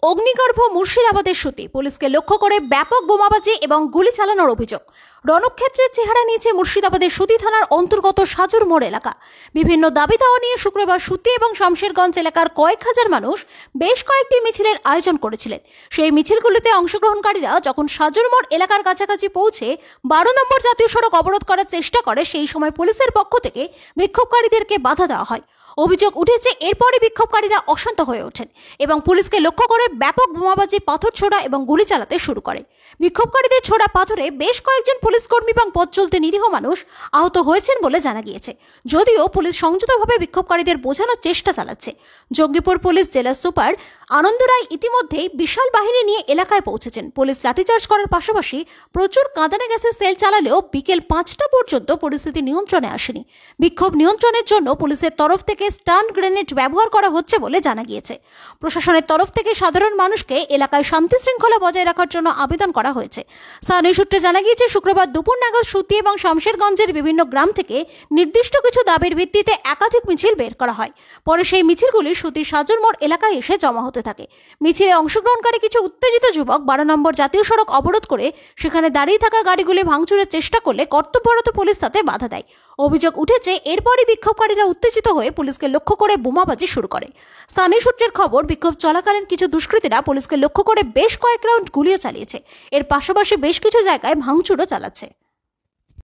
অগ্নিগর্ভ মুর্শিদাবাদের সুতি পুলিশকে লক্ষ্য করে ব্যাপক বোমাবাজি এবং গুলি চালানোর অভিযোগ। রণক্ষেত্রের চেহারা নিয়েছে মুর্শিদাবাদের সুতি থানার অন্তর্গত সাজুর মোড় এলাকা। বিভিন্ন দাবি দাওয়া নিয়ে শুক্রবার সুতি এবং শামশেরগঞ্জ এলাকার কয়েক হাজার মানুষ বেশ কয়েকটি মিছিলের আয়োজন করেছিলেন। সেই মিছিলগুলিতে অংশগ্রহণকারীরা যখন সাজুর মোড় এলাকার কাছাকাছি পৌঁছে 12 নম্বর জাতীয় সড়ক অবরোধ করার চেষ্টা করে, সেই সময় পুলিশের পক্ষ থেকে বিক্ষোভকারীদেরকে বাধা দেওয়া হয়। অভিযোগ উঠেছে এরপরে বিক্ষোভকারীরা অশান্ত হয়ে ওঠেন এবং পুলিশকে লক্ষ্য করে ব্যাপক বোমাবাজি, পাথর ছোড়া এবং গুলি চালাতে শুরু করে। বিক্ষোভকারীদের ছোড়া পাথরে বেশ কয়েকজন পুলিশকর্মী এবং পথ চলতে নিরীহ মানুষ আহত হয়েছেন বলে জানা গিয়েছে। যদিও পুলিশ সংযতভাবে বিক্ষোভকারীদের বোঝানোর চেষ্টা চালাচ্ছে। জঙ্গিপুর পুলিশ জেলা সুপার আনন্দ রায় ইতিমধ্যেই বিশাল বাহিনী নিয়ে এলাকায় পৌঁছেছেন। পুলিশ লাঠিচার্জ করার পাশাপাশি প্রচুর কাঁদানে গ্যাসের সেল চালালেও বিকেল 5টা পর্যন্ত পরিস্থিতি নিয়ন্ত্রণে আসেনি। বিক্ষোভ নিয়ন্ত্রণের জন্য পুলিশের তরফ থেকে স্টান গ্রেনেড ব্যবহার করা হচ্ছে বলে জানা গিয়েছে। প্রশাসনের তরফ থেকে সাধারণ মানুষকে এলাকায় শান্তি শৃঙ্খলা বজায় রাখার জন্য আবেদন করা হয়েছে। স্থানীয় সূত্রে জানা গিয়েছে শুক্রবার দুপুর নাগাদ সুতি এবং শামশেরগঞ্জের বিভিন্ন গ্রাম থেকে নির্দিষ্ট কিছু দাবির ভিত্তিতে একাধিক মিছিল বের করা হয়। পরে সেই মিছিলগুলি সুতির সাজুর মোড় এলাকায় এসে জমা হতে থাকে। মিছিলে অংশগ্রহণকারী কিছু উত্তেজিত যুবক 12 নম্বর জাতীয় সড়ক অবরোধ করে সেখানে দাঁড়িয়ে থাকা গাড়িগুলি ভাঙচুরের চেষ্টা করলে কর্তব্যরত পুলিশ তাতে বাধা দেয়। অভিযোগ উঠেছে এরপরই বিক্ষোভকারীরা উত্তেজিত হয়ে পুলিশকে লক্ষ্য করে বোমাবাজি শুরু করে। স্থানীয় সূত্রের খবর, বিক্ষোভ চলাকালীন কিছু দুষ্কৃতীরা পুলিশকে লক্ষ্য করে বেশ কয়েক রাউন্ড গুলিও চালিয়েছে। এর পাশাপাশি বেশ কিছু জায়গায় ভাঙচুরও চালাচ্ছে।